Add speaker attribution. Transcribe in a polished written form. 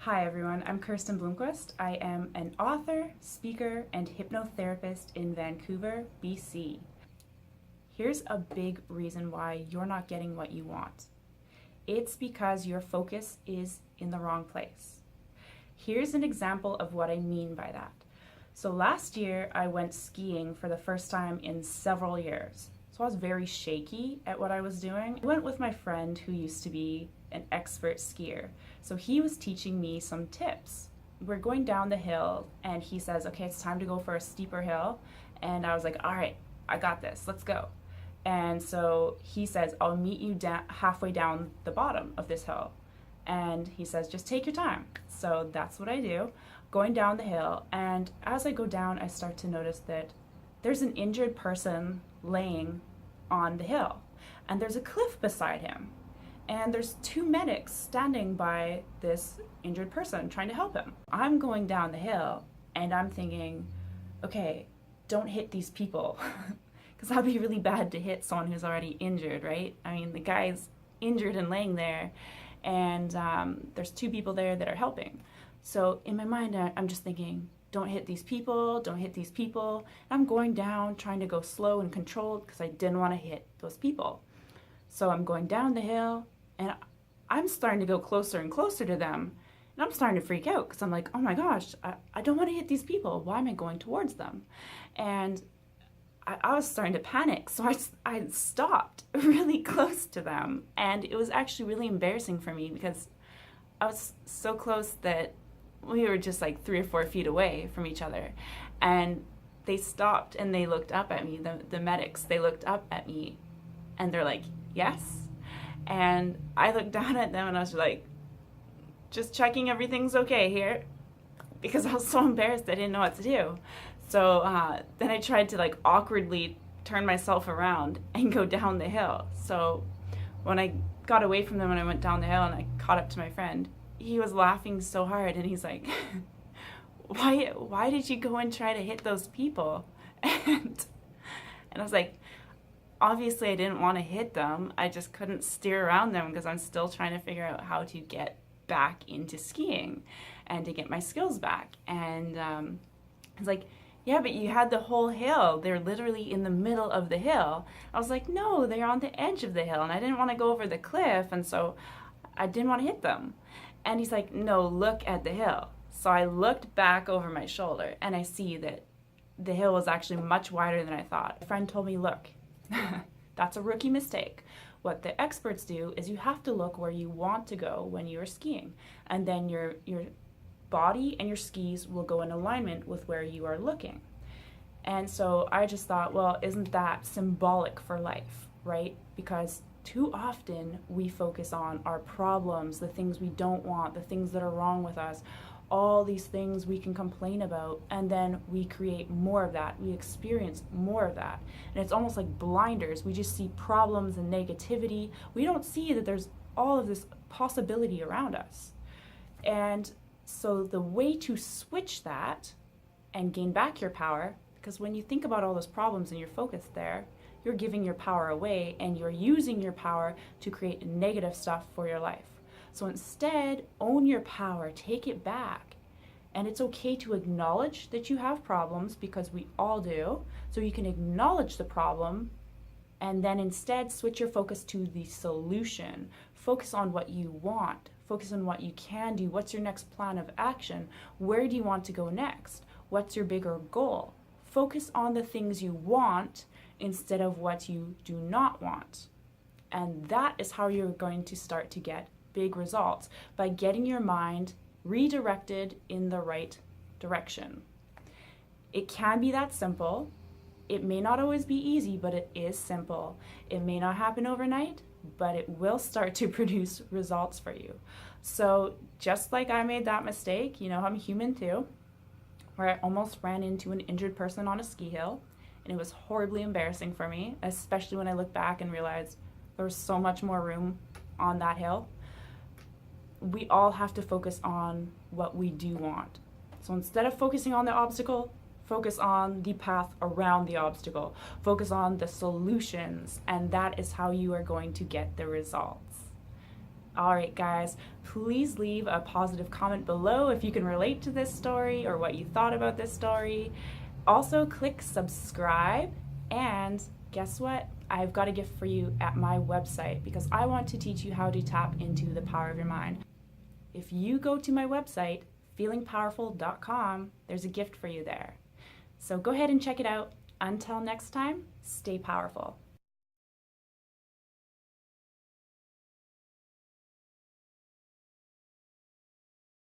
Speaker 1: Hi everyone, I'm Kirsten Bloomquist. I am an author, speaker, and hypnotherapist in Vancouver, BC. Here's a big reason why you're not getting what you want. It's because your focus is in the wrong place. Here's an example of what I mean by that. So last year I went skiing for the first time in several years. So I was very shaky at what I was doing. I went with my friend who used to be an expert skier. So he was teaching me some tips. We're going down the hill and he says, okay, it's time to go for a steeper hill. And I was like, all right, I got this, let's go. And so he says, I'll meet you halfway down the bottom of this hill. And he says, just take your time. So that's what I do, going down the hill. And as I go down, I start to notice that there's an injured person laying on the hill. And there's a cliff beside him. And there's two medics standing by this injured person trying to help him. I'm going down the hill and I'm thinking, okay, don't hit these people. Because that'd be really bad to hit someone who's already injured, right? I mean, the guy's injured and laying there, and there's two people there that are helping. So in my mind, I'm just thinking, don't hit these people, don't hit these people. And I'm going down, trying to go slow and controlled because I didn't want to hit those people. So I'm going down the hill, and I'm starting to go closer and closer to them. And I'm starting to freak out because I'm like, oh my gosh, I don't want to hit these people. Why am I going towards them? And I was starting to panic. So I stopped really close to them. And it was actually really embarrassing for me because I was so close that we were just like 3 or 4 feet away from each other. And they stopped and they looked up at me, the medics, they looked up at me and they're like, yes. And I looked down at them and I was like, just checking everything's okay here, because I was so embarrassed I didn't know what to do. So then I tried to like awkwardly turn myself around and go down the hill. So when I got away from them and I went down the hill and I caught up to my friend, he was laughing so hard and he's like, why did you go and try to hit those people? And I was like, obviously I didn't want to hit them. I just couldn't steer around them because I'm still trying to figure out how to get back into skiing and to get my skills back. And I was like, yeah, but you had the whole hill. They're literally in the middle of the hill. I was like, no, they're on the edge of the hill and I didn't want to go over the cliff, and so I didn't want to hit them. And he's like, no, look at the hill. So I looked back over my shoulder and I see that the hill was actually much wider than I thought. A friend told me, look, that's a rookie mistake. What the experts do is you have to look where you want to go when you are skiing, and then your body and your skis will go in alignment with where you are looking. And so I just thought, well, isn't that symbolic for life, right? Because too often we focus on our problems, the things we don't want, the things that are wrong with us, all these things we can complain about, and then we create more of that. We experience more of that. And it's almost like blinders. We just see problems and negativity. We don't see that there's all of this possibility around us. And so the way to switch that and gain back your power, because when you think about all those problems and you're focused there, you're giving your power away and you're using your power to create negative stuff for your life. So instead, own your power, take it back. And it's okay to acknowledge that you have problems, because we all do. So you can acknowledge the problem and then instead switch your focus to the solution. Focus on what you want. Focus on what you can do. What's your next plan of action? Where do you want to go next? What's your bigger goal? Focus on the things you want instead of what you do not want. And that is how you're going to start to get big results, by getting your mind redirected in the right direction. It can be that simple. It may not always be easy, but it is simple. It may not happen overnight, but it will start to produce results for you. So just like I made that mistake, I'm human too, where I almost ran into an injured person on a ski hill, and it was horribly embarrassing for me, especially when I look back and realize there was so much more room on that hill. We all have to focus on what we do want. So instead of focusing on the obstacle, focus on the path around the obstacle. Focus on the solutions, and that is how you are going to get the results. All right, guys, please leave a positive comment below if you can relate to this story or what you thought about this story. Also, click subscribe, and guess what? I've got a gift for you at my website because I want to teach you how to tap into the power of your mind. If you go to my website, feelingpowerful.com, there's a gift for you there. So go ahead and check it out. Until next time, stay powerful.